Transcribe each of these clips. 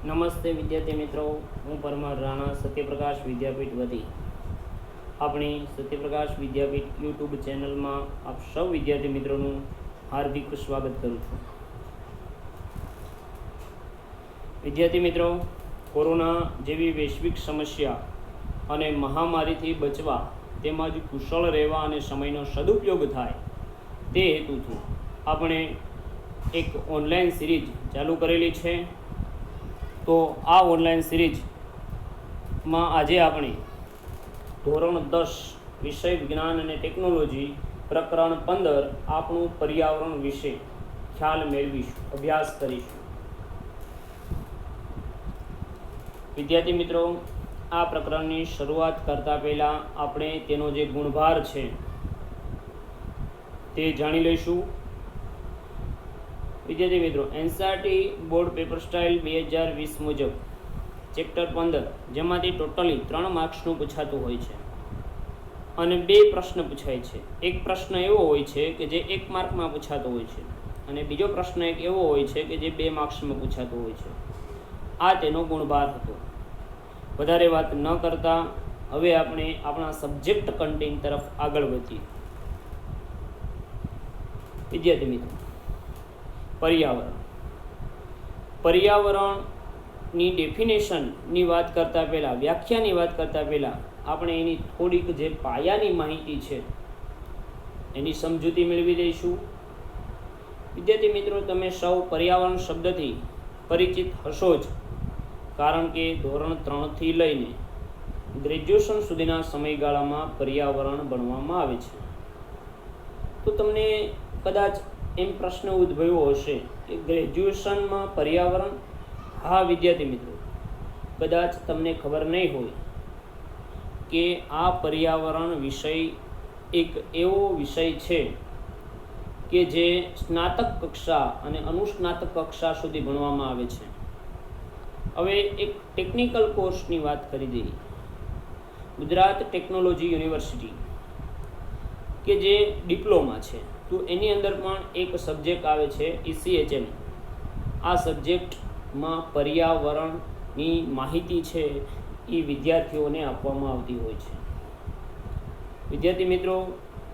નમસ્તે વિદ્યાર્થી મિત્રો, હું પરમાર રાણા સત્યપ્રકાશ વિદ્યાપીઠ વતી આપણી સત્યપ્રકાશ વિદ્યાપીઠ યુટ્યુબ ચેનલમાં આપ સૌ વિદ્યાર્થી મિત્રોનું હાર્દિક સ્વાગત કરું છું. વિદ્યાર્થી મિત્રો, કોરોના જેવી વૈશ્વિક સમસ્યા અને મહામારીથી બચવા તેમજ કુશળ રહેવા અને સમયનો સદુપયોગ થાય તે હેતુથી આપણે એક ઓનલાઈન સિરીઝ ચાલુ કરેલી છે. તો આ ઓનલાઈન સિરીઝમાં આજે આપણે ધોરણ 10 વિષય વિજ્ઞાન અને ટેકનોલોજી પ્રકરણ 15 આપણું પર્યાવરણ વિશે ખ્યાલ મેળવીશું, અભ્યાસ કરીશું. વિદ્યાર્થી મિત્રો, આ પ્રકરણની શરૂઆત કરતાં પહેલાં આપણે તેનો જે ગુણભાર છે તે જાણી લઈશું. વિદ્યાર્થી મિત્રો, એનસીઈઆરટી બોર્ડ પેપર સ્ટાઇલ 2020 મુજબ ચેપ્ટર 15 જેમાંથી ટોટલી 3 માર્ક્સનું પૂછાતું હોય છે અને 2 પ્રશ્ન પૂછાય છે. એક પ્રશ્ન એવો હોય છે કે જે 1 માર્કમાં પૂછાતો હોય છે અને બીજો પ્રશ્ન એક એવો હોય છે કે જે 2 માર્ક્સમાં પૂછાતો હોય છે. આ તેનો ગુણભાર હતો. વધારે વાત ન કરતા હવે આપણે આપણા સબ્જેક્ટ કન્ટેન્ટ તરફ આગળ વધીએ. વિદ્યાર્થી મિત્રો, પર્યાવરણની ડેફિનેશનની વાત કરતાં પહેલાં, વ્યાખ્યાની વાત કરતાં પહેલાં આપણે એની થોડીક જે પાયાની માહિતી છે એની સમજૂતી મેળવી દઈશું. વિદ્યાર્થી મિત્રો, તમે સૌ પર્યાવરણ શબ્દથી પરિચિત હશો જ, કારણ કે ધોરણ 3થી લઈને ગ્રેજ્યુએશન સુધીના સમયગાળામાં પર્યાવરણ ભણવામાં આવે છે. તો તમને કદાચ એમ પ્રશ્ન ઉદ્ભવ્યો હશે કે ગ્રેજ્યુએશનમાં પર્યાવરણ? હા વિદ્યાર્થી મિત્રો, કદાચ તમને ખબર નહીં હોય કે આ પર્યાવરણ વિષય એક એવો વિષય છે કે જે સ્નાતક કક્ષા અને અનુસ્નાતક કક્ષા સુધી ભણવામાં આવે છે. હવે એક ટેકનિકલ કોર્સની વાત કરી દઈએ. ગુજરાત ટેકનોલોજી યુનિવર્સિટી કે જે ડિપ્લોમા છે, તો એની અંદર પણ એક સબ્જેક્ટ આવે છે ECHM. આ સબ્જેક્ટમાં પર્યાવરણની માહિતી છે એ વિદ્યાર્થીઓને આપવામાં આવતી હોય છે. વિદ્યાર્થી મિત્રો,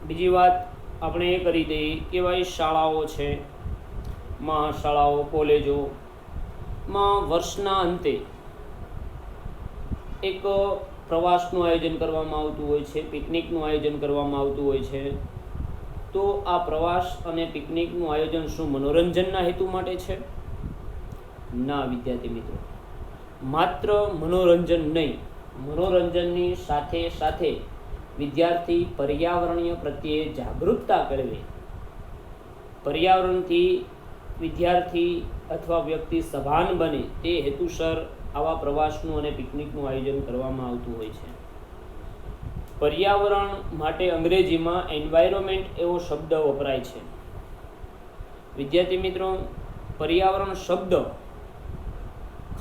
બીજી વાત આપણે એ કરી દઈએ કે ભાઈ શાળાઓ છે, મહાશાળાઓ, કોલેજોમાં વર્ષના અંતે એક પ્રવાસનું આયોજન કરવામાં આવતું હોય છે, પિકનિકનું આયોજન કરવામાં આવતું હોય છે. તો આ પ્રવાસ અને પિકનિકનું આયોજન શું મનોરંજનના હેતુ માટે છે? ના વિદ્યાર્થી મિત્રો, માત્ર મનોરંજન નહીં, મનોરંજનની સાથે સાથે વિદ્યાર્થી પર્યાવરણીય પ્રત્યે જાગૃતતા કેળવે, પર્યાવરણથી વિદ્યાર્થી અથવા વ્યક્તિ સભાન બને તે હેતુસર આવા પ્રવાસનું અને પિકનિકનું આયોજન કરવામાં આવતું હોય છે. પર્યાવરણ માટે અંગ્રેજીમાં એન્વાયરમેન્ટ એવો શબ્દ વપરાય છે. વિદ્યાર્થી મિત્રો, પર્યાવરણ શબ્દ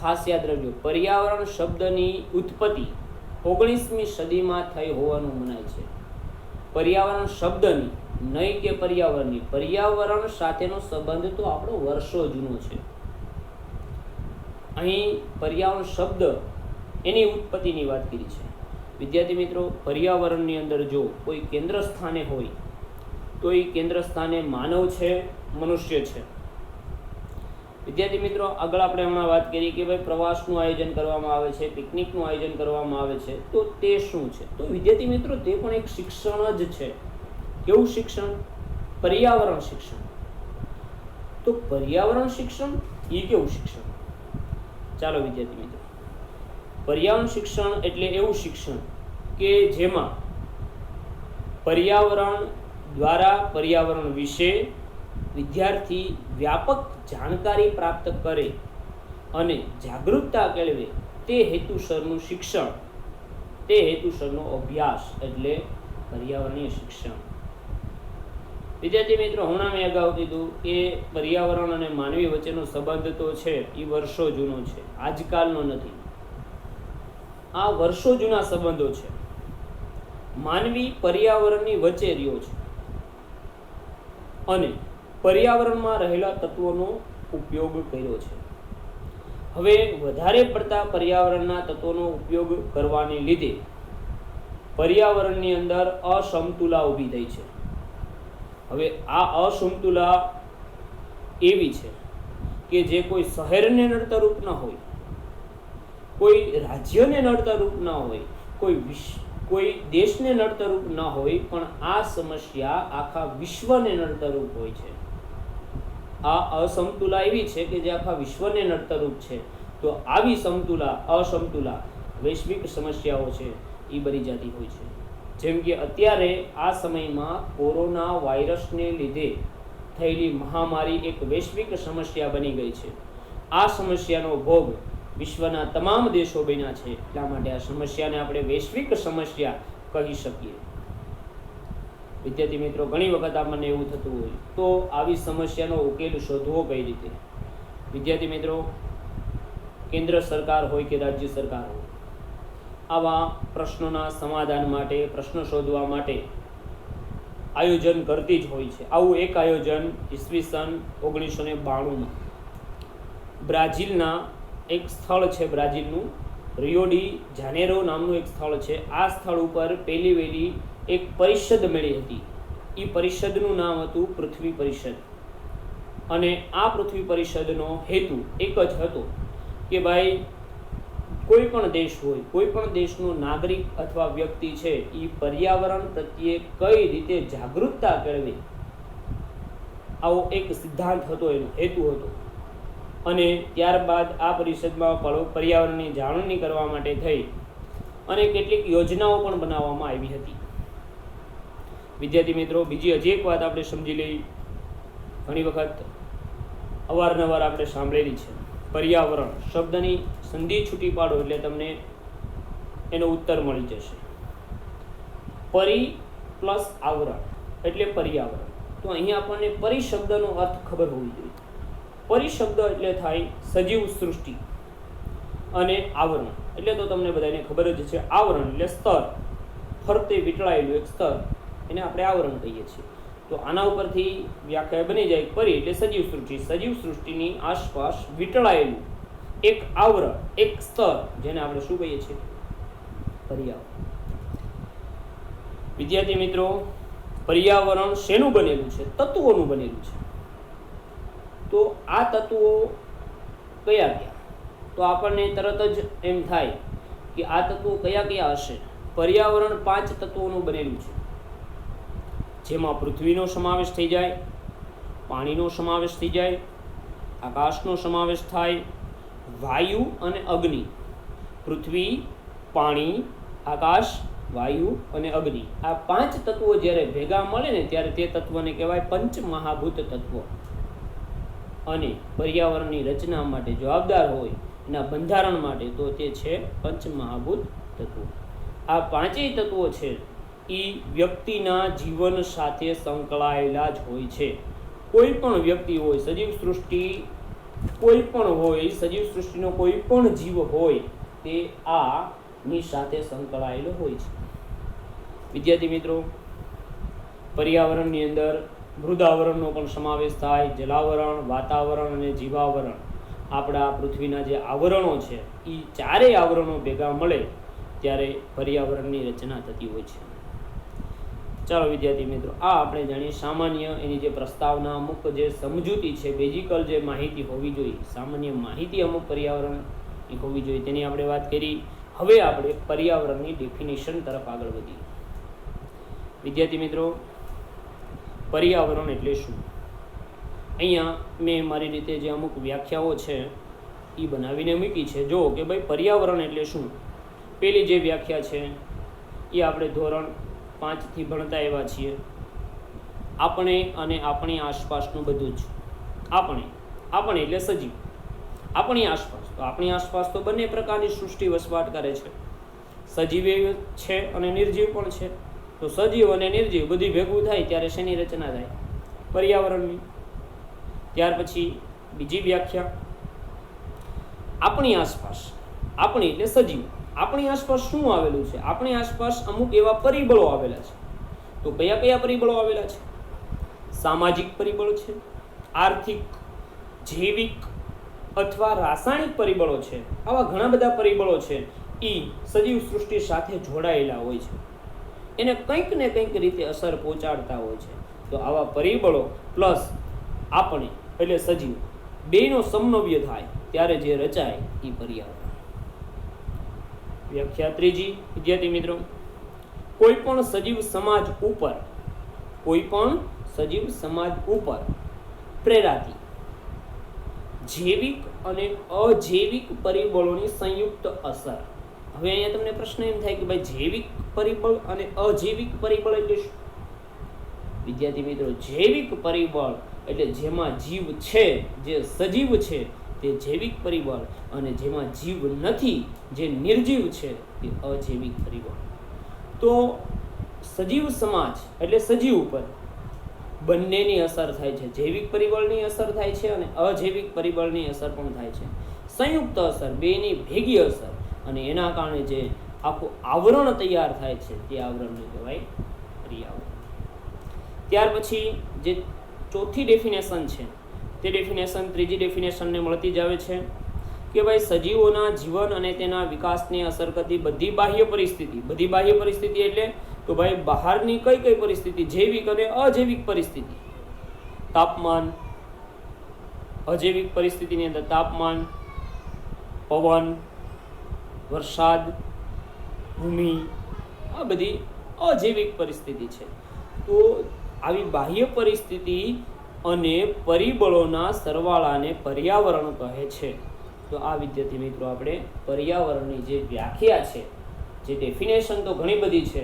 ખાસ યાદ રાખજો. પર્યાવરણ શબ્દની ઉત્પત્તિ 19મી સદીમાં થઈ હોવાનું મનાય છે. પર્યાવરણ શબ્દની, નહીં કે પર્યાવરણની, પર્યાવરણ સાથેનો સંબંધ તો આપણો વર્ષો જૂનો છે. અહીં પર્યાવરણ શબ્દ એની ઉત્પત્તિની વાત કરી છે. વિદ્યાર્થી મિત્રો, પર્યાવરણની અંદર જો કોઈ કેન્દ્ર સ્થાને હોય તો એ કેન્દ્ર સ્થાને માનવ છે, મનુષ્ય છે. વિદ્યાર્થી મિત્રો, આગળ આપણે હમણાં વાત કરી કે ભાઈ પ્રવાસનું આયોજન કરવામાં આવે છે, પિકનિકનું આયોજન કરવામાં આવે છે, તો તે શું છે? તો વિદ્યાર્થી મિત્રો, તે પણ એક શિક્ષણ જ છે. કેવું શિક્ષણ? પર્યાવરણ શિક્ષણ. તો પર્યાવરણ શિક્ષણ એ કેવું શિક્ષણ? ચાલો વિદ્યાર્થી મિત્રો, પર્યાવરણ શિક્ષણ એટલે એવું શિક્ષણ કે જેમાં પર્યાવરણ દ્વારા પર્યાવરણ વિશે વિદ્યાર્થી વ્યાપક જાણકારી પ્રાપ્ત કરે અને જાગૃતતા કેળવે તે હેતુસરનું શિક્ષણ, તે હેતુસરનો અભ્યાસ એટલે પર્યાવરણીય શિક્ષણ. વિદ્યાર્થી મિત્રો, હમણાં મેં અગાઉ કીધું કે પર્યાવરણ અને માનવી વચ્ચેનો સંબંધ તો છે એ વર્ષો જૂનો છે, આજકાલનો નથી. આ વર્ષો જૂના સંબંધો છે. માનવી પર્યાવરણની વચ્ચે રહ્યો છે અને પર્યાવરણમાં રહેલા તત્વોનો ઉપયોગ કર્યો છે. હવે વધારે પડતા પર્યાવરણના તત્વોનો ઉપયોગ કરવાને લીધે પર્યાવરણની અંદર અસમતુલા ઊભી થઈ છે. હવે આ અસમતુલા એવી છે કે જે કોઈ શહેરને નડતરરૂપ ન હોય, કોઈ રાજ્યને નડતરરૂપ ન હોય, કોઈ દેશને નડતરરૂપ ન હોય, પણ આ સમસ્યા આખા વિશ્વને નડતરરૂપ હોય છે. આ અસમતુલા એવી છે કે જે આખા વિશ્વને નડતરરૂપ છે. તો આવી અસમતુલા વૈશ્વિક સમસ્યાઓ છે એ બની જતી હોય છે. જેમ કે અત્યારે આ સમયમાં કોરોના વાયરસને લીધે થયેલી મહામારી એક વૈશ્વિક સમસ્યા બની ગઈ છે. આ સમસ્યાનો ભોગ વિશ્વના તમામ દેશો બન્યા છે. એટલા માટે આ સમસ્યાને આપણે વૈશ્વિક સમસ્યા કહી શકીએ. વિદ્યાર્થી મિત્રો, ઘણી વખત આપણને એવું થતું હોય તો આવી સમસ્યાનો ઉકેલ શોધવો કઈ રીતે? વિદ્યાર્થી મિત્રો, કેન્દ્ર સરકાર હોય કે રાજ્ય સરકાર હોય, આવા પ્રશ્નોના સમાધાન માટે, પ્રશ્ન શોધવા માટે આયોજન કરતી જ હોય છે. આવું એક આયોજન ઈસવીસન 1992માં બ્રાઝિલના એક સ્થળ છે, બ્રાઝિલનું રિયો ડી જાનેરો નામનું એક સ્થળ છે. આ સ્થળ ઉપર પહેલી વહેલી એક પરિષદ મળી હતી. એ પરિષદનું નામ હતું પૃથ્વી પરિષદ. અને આ પૃથ્વી પરિષદનો હેતુ એક જ હતો કે ભાઈ કોઈ પણ દેશ હોય, કોઈ પણ દેશનો નાગરિક અથવા વ્યક્તિ છે એ પર્યાવરણ પ્રત્યે કઈ રીતે જાગૃતતા કેળવે, આવો એક સિદ્ધાંત હતો, એનો હેતુ હતો. અને ત્યારબાદ આ પરિષદમાં પર્યાવરણની જાળવણી કરવા માટે થઈ અને કેટલીક યોજનાઓ પણ બનાવવામાં આવી હતી. વિદ્યાર્થી મિત્રો, બીજી હજી એક વાત આપણે સમજી લઈ. ઘણી વખત અવારનવાર આપણે સાંભળેલી છે, પર્યાવરણ શબ્દની સંધિ છૂટી પાડો એટલે તમને એનો ઉત્તર મળી જશે. પરી પ્લસ આવરણ એટલે પર્યાવરણ. તો અહીંયા આપણને પરી શબ્દનો અર્થ ખબર હોવી જોઈએ. પરી શબ્દ એટલે થાય સજીવ સૃષ્ટિ, અને આવરણ એટલે તો તમને બધાને ખબર જ છે. આવરણ એટલે સ્તર, ફરતે વીંટળાયેલું એક સ્તર, એને આપણે આવરણ કહીએ છીએ. તો આના ઉપરથી વ્યાખ્યા બની જાય. પરી એટલે સજીવ સૃષ્ટિ, સજીવ સૃષ્ટિની આસપાસ વીંટળાયેલું એક આવરણ, એક સ્તર, જેને આપણે શું કહીએ છીએ? પર્યાવરણ. વિદ્યાર્થી મિત્રો, પર્યાવરણ શેનું બનેલું છે? તત્વોનું બનેલું છે. તો આ તત્વો કયા કયા? તો આપણને તરત જ એમ થાય કે આ તત્વો કયા કયા હશે? પર્યાવરણ 5 તત્વોનું બનેલું છે, જેમાં પૃથ્વીનો સમાવેશ થઈ જાય, પાણીનો સમાવેશ થઈ જાય, આકાશનો સમાવેશ થાય, વાયુ અને અગ્નિ. પૃથ્વી, પાણી, આકાશ, વાયુ અને અગ્નિ, આ 5 તત્વો જ્યારે ભેગા મળે ને ત્યારે તે તત્વને કહેવાય પંચમહાભૂત તત્વ. અને પર્યાવરણની રચના માટે જવાબદાર હોય, એના બંધારણ માટે, તો તે છે પંચમહાભૂત તત્વો. આ 5 તત્વો છે એ વ્યક્તિના જીવન સાથે સંકળાયેલા જ હોય છે. કોઈ પણ વ્યક્તિ હોય, સજીવ સૃષ્ટિ કોઈ પણ હોય, સજીવ સૃષ્ટિનો કોઈ પણ જીવ હોય, તે આની સાથે સંકળાયેલો હોય છે. વિદ્યાર્થી મિત્રો, પર્યાવરણની અંદર મૃદાવરણનો પણ સમાવેશ થાય, જલાવરણ, વાતાવરણ અને જીવાવરણ. આપણા પૃથ્વીના જે આવરણો છે એ 4 આવરણો ભેગા મળે ત્યારે પર્યાવરણની રચના થતી હોય છે. ચાલો વિદ્યાર્થી મિત્રો, આ આપણે જાણીએ સામાન્ય એની જે પ્રસ્તાવના, અમુક જે સમજૂતી છે, બેઝિકલ જે માહિતી હોવી જોઈએ, સામાન્ય માહિતી અમુક પર્યાવરણની હોવી જોઈએ, તેની આપણે વાત કરી. હવે આપણે પર્યાવરણની ડેફિનેશન તરફ આગળ વધીએ. વિદ્યાર્થી મિત્રો, પર્યાવરણ એટલે શું? અહીંયા મેં મારી રીતે જે અમુક વ્યાખ્યાઓ છે એ બનાવીને મૂકી છે. જો કે ભાઈ પર્યાવરણ એટલે શું? પહેલી જે વ્યાખ્યા છે એ આપણે ધોરણ 5થી ભણતા એવા છીએ. આપણે અને આપણી આસપાસનું બધું જ. આપણે એટલે સજીવ, આપણી આસપાસ. તો આપણી આસપાસ તો બંને પ્રકારની સૃષ્ટિ વસવાટ કરે છે, સજીવ છે અને નિર્જીવ પણ છે. તો સજીવ અને નિર્જીવ બધી ભેગું થાય ત્યારે શેની રચના થાય? પર્યાવરણની. ત્યાર પછી બીજી વ્યાખ્યા, આપણી આસપાસ. આપણી એટલે સજીવ. આપણી આસપાસ શું આવેલું છે? આપણી આસપાસ અમુક એવા પરિબળો આવેલા છે. તો કયા કયા પરિબળો આવેલા છે? સામાજિક પરિબળ છે, આર્થિક, જૈવિક, અથવા રાસાયણિક પરિબળો છે, આવા ઘણા બધા પરિબળો છે એ સજીવ સૃષ્ટિ સાથે જોડાયેલા હોય છે, એને કંઈક ને કંઈક રીતે અસર પહોંચાડતા હોય છે. તો આવા પરિબળો પ્લસ આપણે એટલે સજીવ બેનો સમન્વય થાય ત્યારે જે રચાય એ પર્યાવરણ. વ્યાખ્યા ત્રીજી વિદ્યાર્થી મિત્રો, કોઈ પણ સજીવ સમાજ ઉપર પ્રેરાતી જૈવિક અને અજૈવિક પરિબળોની સંયુક્ત અસર. હવે અહીંયા તમને પ્રશ્ન એમ થાય કે ભાઈ જૈવિક પરિબળ અને અજૈવિક પરિબળ એટલે શું? વિદ્યાર્થી મિત્રો, જૈવિક પરિબળ એટલે જેમાં જીવ છે, જે સજીવ છે તે જૈવિક પરિબળ, અને જેમાં જીવ નથી, જે નિર્જીવ છે તે અજૈવિક પરિબળ. તો સજીવ સમાજ એટલે સજીવ ઉપર બંનેની અસર થાય છે, જૈવિક પરિબળની અસર થાય છે અને અજૈવિક પરિબળની અસર પણ થાય છે. સંયુક્ત અસર, બેની ભેગી અસર, અને એના કારણે જે આખું આવરણ તૈયાર થાય છે તે આવરણને કહેવાય પર્યાવરણ. ત્યાર પછી જે ચોથી ડેફિનેશન છે તે ડેફિનેશન ત્રીજી ડેફિનેશનને મળતી જ આવે છે કે ભાઈ સજીવોના જીવન અને તેના વિકાસને અસર કરતી બધી બાહ્ય પરિસ્થિતિ એટલે તો ભાઈ બહારની કઈ કઈ પરિસ્થિતિ, જૈવિક અને અજૈવિક પરિસ્થિતિ. તાપમાન, અજૈવિક પરિસ્થિતિની અંદર તાપમાન, પવન, વરસાદ, ભૂમિ, આ બધી અજૈવિક પરિસ્થિતિ છે. તો આવી બાહ્ય પરિસ્થિતિ અને પરિબળોના સરવાળાને પર્યાવરણ કહે છે. તો આ વિદ્યાર્થી મિત્રો આપણે પર્યાવરણની જે વ્યાખ્યા છે, જે ડેફિનેશન તો ઘણી બધી છે,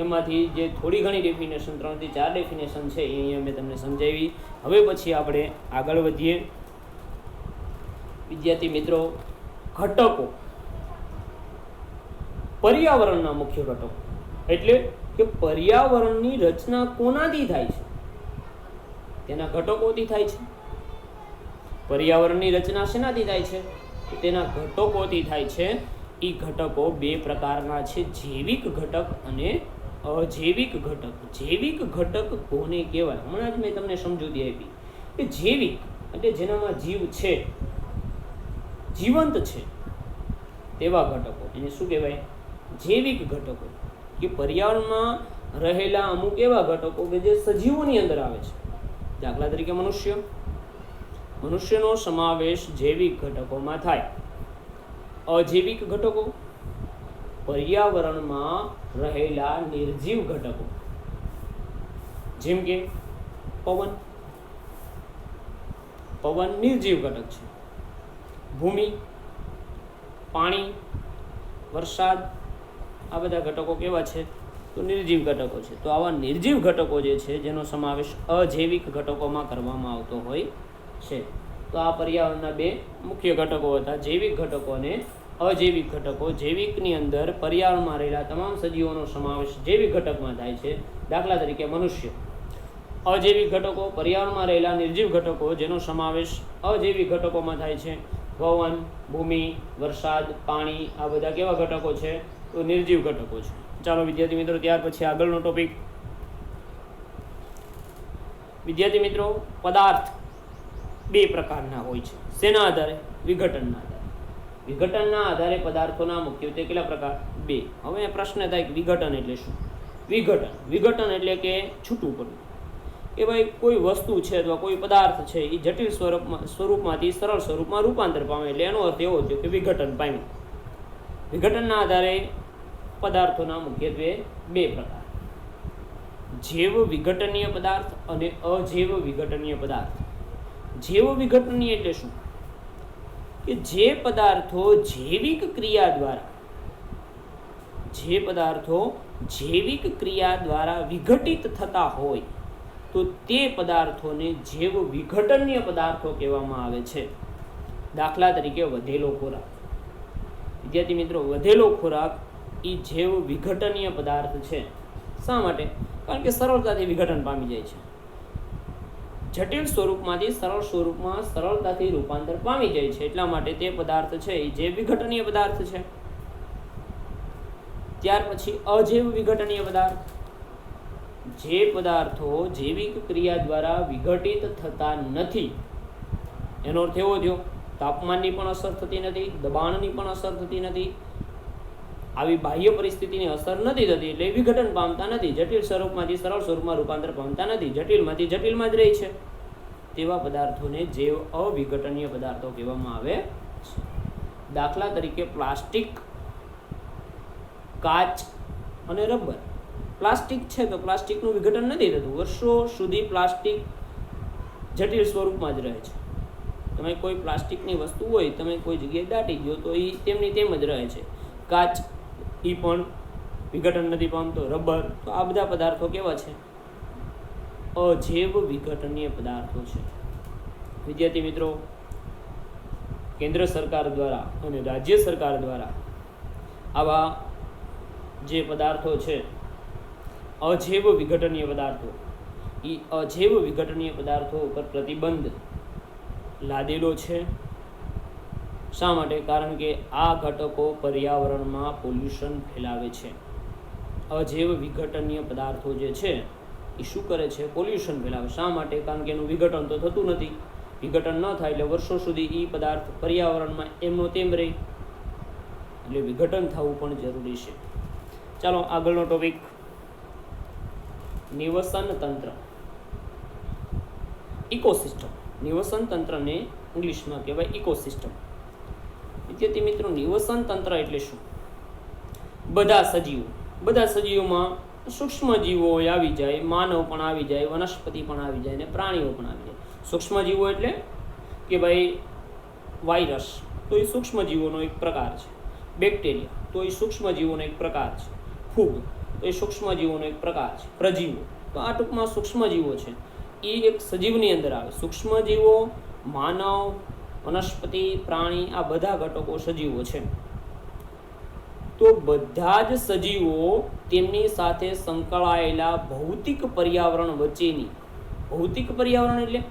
એમાંથી જે થોડી ઘણી ડેફિનેશન 3 થી 4 ડેફિનેશન છે એ અહીંયા મેં તમને સમજાવી. હવે પછી આપણે આગળ વધીએ. વિદ્યાર્થી મિત્રો, ઘટકો, પર્યાવરણના મુખ્ય ઘટકો એટલે કે પર્યાવરણની રચના કોનાથી થાય છે? તેના ઘટકોથી થાય છે. પર્યાવરણની રચના શેનાથી થાય છે? તેના ઘટકોથી થાય છે. એ ઘટકો બે પ્રકારના છે, જૈવિક ઘટક અને અજૈવિક ઘટક. જૈવિક ઘટક કોને કહેવાય? હમણાં જ મેં તમને સમજૂતી આપી કે જૈવિક એટલે જેનામાં જીવ છે, જીવંત છે તેવા ઘટકો, એને શું કહેવાય? જૈવિક ઘટકો. કે પર્યાવરણમાં રહેલા અમુક એવા ઘટકો કે જે સજીવોની અંદર આવે છે. દાખલા તરીકે મનુષ્યનો સમાવેશ જૈવિક ઘટકોમાં થાય. અજૈવિક ઘટકો, પર્યાવરણમાં રહેલા નિર્જીવ ઘટકો, જેમ કે પવન નિર્જીવ ઘટક છે. ભૂમિ, પાણી, વરસાદ, આ બધા ઘટકો કેવા છે? તો નિર્જીવ ઘટકો છે. તો આવા નિર્જીવ ઘટકો જે છે જેનો સમાવેશ અજૈવિક ઘટકોમાં કરવામાં આવતો હોય છે. તો આ પર્યાવરણના બે મુખ્ય ઘટકો હતા, જૈવિક ઘટકો અને અજૈવિક ઘટકો. જૈવિકની અંદર પર્યાવરણમાં રહેલા તમામ સજીવોનો સમાવેશ જૈવિક ઘટકમાં થાય છે. દાખલા તરીકે મનુષ્ય. અજૈવિક ઘટકો, પર્યાવરણમાં રહેલા નિર્જીવ ઘટકો જેનો સમાવેશ અજૈવિક ઘટકોમાં થાય છે. પવન, ભૂમિ, વરસાદ, પાણી, આ બધા કેવા ઘટકો છે? તો નિર્જીવ ઘટકો છે. ચાલો વિદ્યાર્થી મિત્રો, ત્યાર પછી આગળનો ટોપિક. વિદ્યાર્થી મિત્રો, પદાર્થ બે પ્રકારના હોય છે. શેના આધારે? વિઘટનના આધારે. વિઘટનના આધારે પદાર્થોના મુખ્યત્વે કેટલા પ્રકાર? બે. હવે પ્રશ્ન થાય કે વિઘટન એટલે શું? વિઘટન એટલે કે છૂટું પડવું. કે ભાઈ કોઈ વસ્તુ છે અથવા કોઈ પદાર્થ છે એ જટિલ સ્વરૂપમાંથી સરળ સ્વરૂપમાં રૂપાંતર પામે, એટલે એનો અર્થ એવો થયો કે વિઘટન પામ્યું. વિઘટનના આધારે પદાર્થોના મુખ્યત્વે બે પ્રકાર: જૈવ વિઘટનીય પદાર્થ અને અજૈવ વિઘટનીય પદાર્થ. જૈવ વિઘટનીય એટલે શું? કે જે પદાર્થો જૈવિક ક્રિયા દ્વારા વિઘટિત થતા હોય તો તે પદાર્થોને જૈવ વિઘટનીય પદાર્થો કહેવામાં આવે છે. દાખલા તરીકે વધેલો ખોરાક. વિદ્યાર્થી મિત્રો, વધેલો ખોરાક એ જૈવ વિઘટનીય પદાર્થ છે. શા માટે? કારણ કે સરળતાથી વિઘટન પામી જાય છે. જટિલ સ્વરૂપમાંથી સરળ સ્વરૂપમાં સરળતાથી રૂપાંતર પામી જાય છે, એટલા માટે તે પદાર્થ છે એ જૈવ વિઘટનીય પદાર્થ છે. ત્યાર પછી અજૈવ વિઘટનીય પદાર્થ. જે પદાર્થો જૈવિક ક્રિયા દ્વારા વિઘટિત થતા નથી, એનો અર્થ એવો થયો તાપમાનની પણ અસર થતી નથી, દબાણની પણ અસર થતી નથી, આવી બાહ્ય પરિસ્થિતિની અસર નથી થતી, એટલે વિઘટન પામતા નથી, જટિલ સ્વરૂપમાંથી સરળ સ્વરૂપમાં રૂપાંતર પામતા નથી, જટિલમાંથી જટિલમાં જ રહે છે. તેવા પદાર્થોને જૈવ અવિઘટનીય પદાર્થો કહેવામાં આવે છે. દાખલા તરીકે પ્લાસ્ટિક, કાચ અને રબર. પ્લાસ્ટિક છે તો પ્લાસ્ટિકનું વિઘટન નથી થતું, વર્ષો સુધી પ્લાસ્ટિક જટિલ સ્વરૂપમાં જ રહે છે. તમે કોઈ પ્લાસ્ટિકની વસ્તુ હોય, તમે કોઈ જગ્યાએ દાટી દો તો એ તેમની તેમ જ રહે છે. કાચ એ પણ વિઘટન નથી પામતો, રબર. તો આ બધા પદાર્થો કેવા છે? અજૈવ વિઘટનીય પદાર્થો છે. વિદ્યાર્થી મિત્રો, કેન્દ્ર સરકાર દ્વારા અને રાજ્ય સરકાર દ્વારા આવા જે પદાર્થો છે અજૈવ વિઘટનીય પદાર્થો, એ અજૈવ વિઘટનીય પદાર્થો ઉપર પ્રતિબંધ લાદેલો છે. શા માટે? કારણ કે આ ઘટકો પર્યાવરણમાં પોલ્યુશન ફેલાવે છે. અજૈવ વિઘટનીય પદાર્થો જે છે એ શું કરે છે? પોલ્યુશન ફેલાવે. શા માટે? કારણ કે એનું વિઘટન તો થતું નથી. વિઘટન ન થાય એટલે વર્ષો સુધી એ પદાર્થ પર્યાવરણમાં એમનો તેમ રહે, એટલે વિઘટન થવું પણ જરૂરી છે. ચાલો આગળનો ટોપિક, નિવસન તંત્ર, ઇકોસિસ્ટમ. નિવસન તંત્રને ઇંગ્લિશમાં કહેવાય ઇકોસિસ્ટમ. વિદ્યાર્થી મિત્રો, નિવસન તંત્ર એટલે શું? બધા સજીવોમાં સૂક્ષ્મ જીવો આવી જાય, માનવ પણ આવી જાય, વનસ્પતિ પણ આવી જાય અને પ્રાણીઓ પણ આવી જાય. સૂક્ષ્મ જીવો એટલે કે ભાઈ વાયરસ, તો એ સૂક્ષ્મ જીવોનો એક પ્રકાર છે. બેક્ટેરિયા, તો એ સૂક્ષ્મ જીવોનો એક પ્રકાર છે. ફૂગ, તો એ સૂક્ષ્મ જીવોનો એક પ્રકાર છે. પ્રજીવો, તો આ ટૂંકમાં સૂક્ષ્મ જીવો છે. એ એક સજીવની અંદર આવે. સૂક્ષ્મ જીવો, માનવ, વનસ્પતિ, પ્રાણી, આ બધા ઘટકો સજીવો છે. તો બધા જ સજીવો તેમની સાથે સંકળાયેલા ભૌતિક પર્યાવરણ વચ્ચેની, ભૌતિક પર્યાવરણ એટલે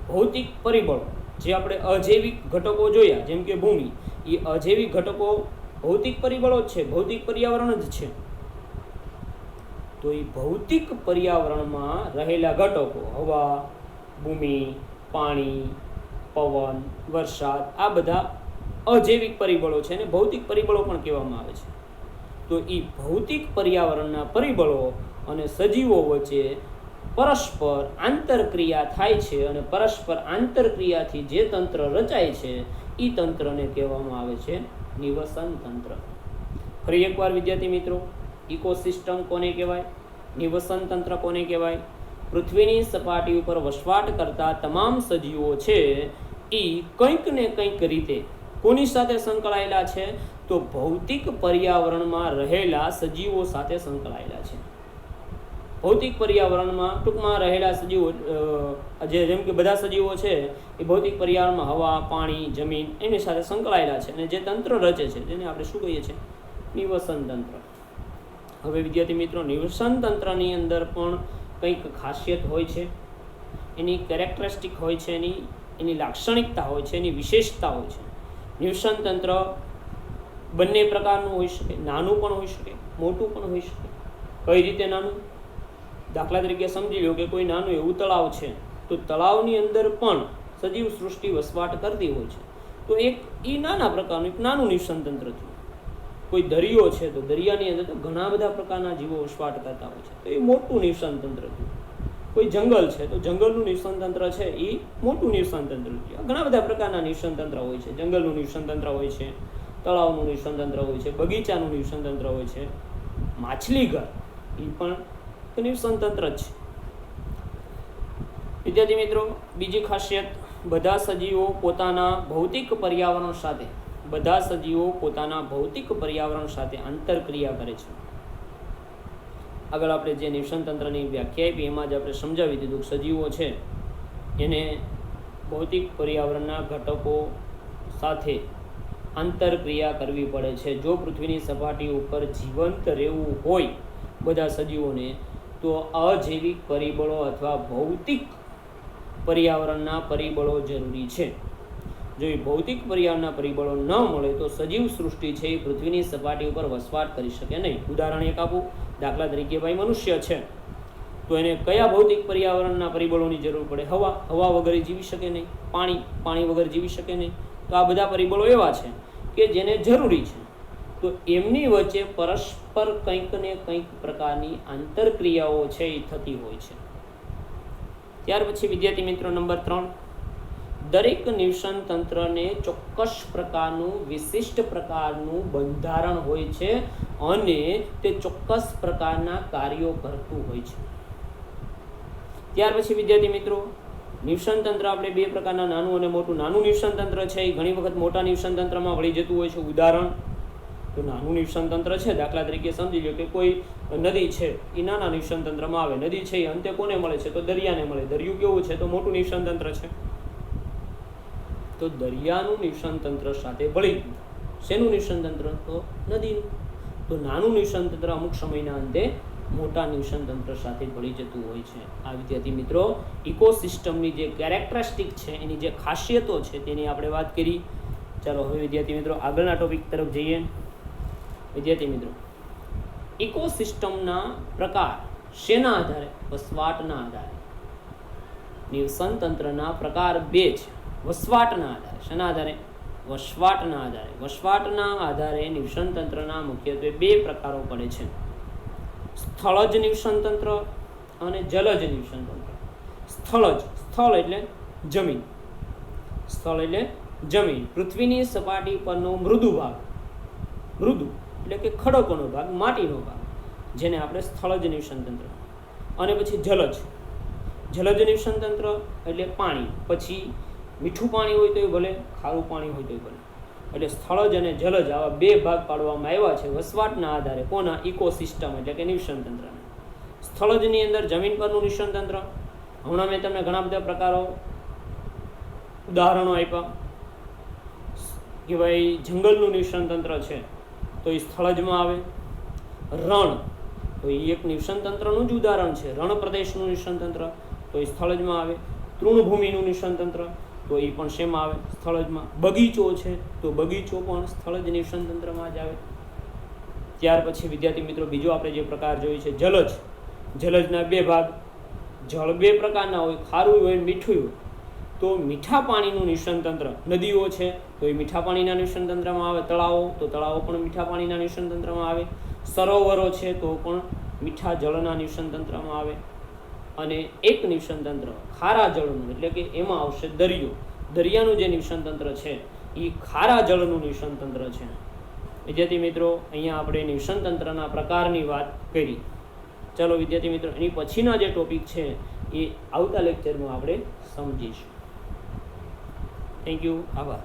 ભૌતિક પરિબળો, જે આપણે અજૈવિક ઘટકો જોયા જેમ કે ભૂમિ, એ અજૈવિક ઘટકો ભૌતિક પરિબળો જ છે, ભૌતિક પર્યાવરણ જ છે. તો એ ભૌતિક પર્યાવરણમાં રહેલા ઘટકો, હવા, ભૂમિ, પાણી, પવન, વરસાદ, આ બધા અજૈવિક પરિબળો છે અને ભૌતિક પરિબળો પણ કહેવામાં આવે છે. તો એ ભૌતિક પર્યાવરણના પરિબળો અને સજીવો વચ્ચે પરસ્પર આંતરક્રિયા થાય છે અને પરસ્પર આંતરક્રિયાથી જે તંત્ર રચાય છે એ તંત્રને કહેવામાં આવે છે નિવસન તંત્ર. ફરી એકવાર વિદ્યાર્થી મિત્રો, ઇકોસિસ્ટમ કોને કહેવાય? નિવસન તંત્ર કોને કહેવાય? પૃથ્વીની સપાટી ઉપર વસવાટ કરતા તમામ સજીવો છે એ કંઈક ને કંઈક રીતે કોની સાથે સંકળાયેલા છે? તો ભૌતિક પર્યાવરણમાં રહેલા સજીવો સાથે સંકળાયેલા છે. ભૌતિક પર્યાવરણમાં ટૂંકમાં રહેલા સજીવો, જેમ કે બધા સજીવો છે એ ભૌતિક પર્યાવરણમાં હવા, પાણી, જમીન એની સાથે સંકળાયેલા છે અને જે તંત્ર રચે છે જેને આપણે શું કહીએ છીએ? નિવસન તંત્ર. હવે વિદ્યાર્થી મિત્રો, નિવસન તંત્રની અંદર પણ કંઈક ખાસિયત હોય છે, એની કેરેક્ટરિસ્ટિક હોય છે, એની લાક્ષણિકતા હોય છે, એની વિશેષતા હોય છે. નિવસન તંત્ર બંને પ્રકારનું હોઈ શકે, નાનું પણ હોઈ શકે, મોટું પણ હોઈ શકે. કઈ રીતે નાનું? દાખલા તરીકે સમજી લો કે કોઈ નાનું એવું તળાવ છે, તો તળાવની અંદર પણ સજીવ સૃષ્ટિ વસવાટ કરતી હોય છે, તો એક એ નાના પ્રકારનું એક નાનું નિવસન તંત્ર થયું. કોઈ દરિયો છે તો દરિયાની અંદર તો ઘણા બધા પ્રકારના જીવો વસવાટ કરતા હોય છે, તો એ મોટું નિવસન તંત્ર થયું. કોઈ જંગલ છે તો જંગલનું નિવસન તંત્ર છે એ મોટું નિવસન તંત્ર થયું. ઘણા બધા પ્રકારના નિવસન તંત્ર હોય છે. જંગલનું નિવસન તંત્ર હોય છે, તળાવનું નિવસન તંત્ર હોય છે, બગીચાનું નિવસન તંત્ર હોય છે, માછલી ઘર એ પણ નિવસન તંત્ર જ છે. વિદ્યાર્થી મિત્રો, બીજી ખાસિયત, બધા સજીવો પોતાના ભૌતિક પર્યાવરણ સાથે આંતરક્રિયા કરે છે. આગળ આપણે જે નિવસન તંત્રની વ્યાખ્યા આપી એમાં જ આપણે સમજાવી દીધું કે સજીવો છે એને ભૌતિક પર્યાવરણના ઘટકો સાથે આંતરક્રિયા કરવી પડે છે. જો પૃથ્વીની સપાટી ઉપર જીવંત રહેવું હોય બધા સજીવોને, તો અજૈવિક પરિબળો અથવા ભૌતિક પર્યાવરણના પરિબળો જરૂરી છે. જો એ ભૌતિક પર્યાવરણના પરિબળો ન મળે તો સજીવ સૃષ્ટિ છે એ પૃથ્વીની સપાટી ઉપર વસવાટ કરી શકે નહીં. ઉદાહરણ એક આપું, દાખલા તરીકે ભાઈ મનુષ્ય છે, તો એને કયા ભૌતિક પર્યાવરણના પરિબળોની જરૂર પડે? હવા વગર જીવી શકે નહીં, પાણી વગર જીવી શકે નહીં. તો આ બધા પરિબળો એવા છે કે જેને જરૂરી છે. તો એમની વચ્ચે પરસ્પર કંઈક ને કંઈક પ્રકારની આંતરક્રિયાઓ છે એ થતી હોય છે. ત્યાર પછી વિદ્યાર્થી મિત્રો નંબર 3, દરેક નિવસન તંત્રને ચોક્કસ પ્રકારનું વિશિષ્ટ પ્રકારનું બંધારણ હોય છે અને તે ચોક્કસ પ્રકારના કાર્યો કરતું હોય છે. ત્યાર પછી વિદ્યાર્થી મિત્રો નિવસન તંત્ર આપણે બે પ્રકારના, નાનું અને મોટું. નાનું નિવસન તંત્ર છે એ ઘણી વખત મોટા નિવસન તંત્રમાં વળી જતું હોય છે. ઉદાહરણ તો નાનું નિવસન તંત્ર છે, દાખલા તરીકે સમજી લો કે કોઈ નદી છે એ નાના નિવસન તંત્રમાં આવે. નદી છે એ અંતે કોને મળે છે? તો દરિયાને મળે. દરિયું કેવું છે? તો મોટું નિવસન તંત્ર છે. તો દરિયાનું નિવસન તંત્ર સાથે ભળી ગયું. શેનું નિવસન તંત્ર? તો નદીનું. તો નાનું નિવસન તંત્ર અમુક સમયના અંતે મોટા નિવસન તંત્ર સાથે ભળી જતું હોય છે. આ વિદ્યાર્થી મિત્રો ઇકોસિસ્ટમની જે કેરેક્ટરિસ્ટિક છે, એની જે ખાસિયતો છે તેની આપણે વાત કરી. ચાલો હવે વિદ્યાર્થી મિત્રો આગળના ટોપિક તરફ જઈએ. વિદ્યાર્થી મિત્રો ઇકોસિસ્ટમના પ્રકાર શેના આધારે? વસવાટના આધારે. નિવસન તંત્રના પ્રકાર 2 છે. વસવાટના આધારે. શેના આધારે? વસવાટના આધારે. વસવાટના આધારે નિવસન તંત્રના મુખ્યત્વે 2 પ્રકારો પડે છે: સ્થળજ નિવસન તંત્ર અને જલજ નિવસન તંત્ર. સ્થળ એટલે જમીન. સ્થળ એટલે જમીન, પૃથ્વીની સપાટી પરનો મૃદુ ભાગ. મૃદુ એટલે કે ખડકોનો ભાગ, માટીનો ભાગ, જેને આપણે સ્થળજ નિવસન તંત્ર. અને પછી જલજ નિવસન તંત્ર એટલે પાણી. પછી મીઠું પાણી હોય તોય ભલે, ખારું પાણી હોય તોય ભલે. એટલે સ્થળજ અને જલજ આવા 2 ભાગ પાડવામાં આવ્યા છે વસવાટના આધારે. કોના? ઇકોસિસ્ટમ એટલે કે નિવસન તંત્રના. સ્થળજની અંદર જમીન પરનું નિવસન તંત્ર. હમણાં મેં તમને ઘણા બધા પ્રકારો ઉદાહરણો આપ્યા કે ભાઈ જંગલનું નિવસન તંત્ર છે તો એ સ્થળજમાં આવે. રણ તો એ એક નિવસન તંત્રનું જ ઉદાહરણ છે. રણ પ્રદેશનું નિવસન તંત્ર તો એ સ્થળજમાં આવે. તૃણભૂમિનું નિવસન તંત્ર તો એ પણ શેમાં આવે? સ્થળજમાં. બગીચો છે તો બગીચો પણ સ્થળજ નિવસન તંત્રમાં જ આવે. ત્યાર પછી વિદ્યાર્થી મિત્રો બીજો આપણે જે પ્રકાર જોઈએ છે જલજ. જલજના 2 ભાગ. જળ 2 પ્રકારના હોય, ખારું હોય, મીઠું હોય. તો મીઠા પાણીનું નિવસન તંત્ર, નદીઓ છે તો એ મીઠા પાણીના નિવસન તંત્રમાં આવે. તળાવો તો તળાવો પણ મીઠા પાણીના નિવસન તંત્રમાં આવે. સરોવરો છે તો પણ મીઠા જળના નિવસન તંત્રમાં આવે. અને એક નિવસન તંત્ર ખારા જળનું એટલે કે એમાં આવશે દરિયો. દરિયાનું જે નિવસન તંત્ર છે એ ખારા જળનું નિવસન તંત્ર છે. વિદ્યાર્થી મિત્રો અહીંયા આપણે નિવસન તંત્રના પ્રકારની વાત કરી. ચાલો વિદ્યાર્થી મિત્રો એની પછીના જે ટોપિક છે એ આવતા લેક્ચરમાં આપણે સમજીશું. Thank you. આભાર.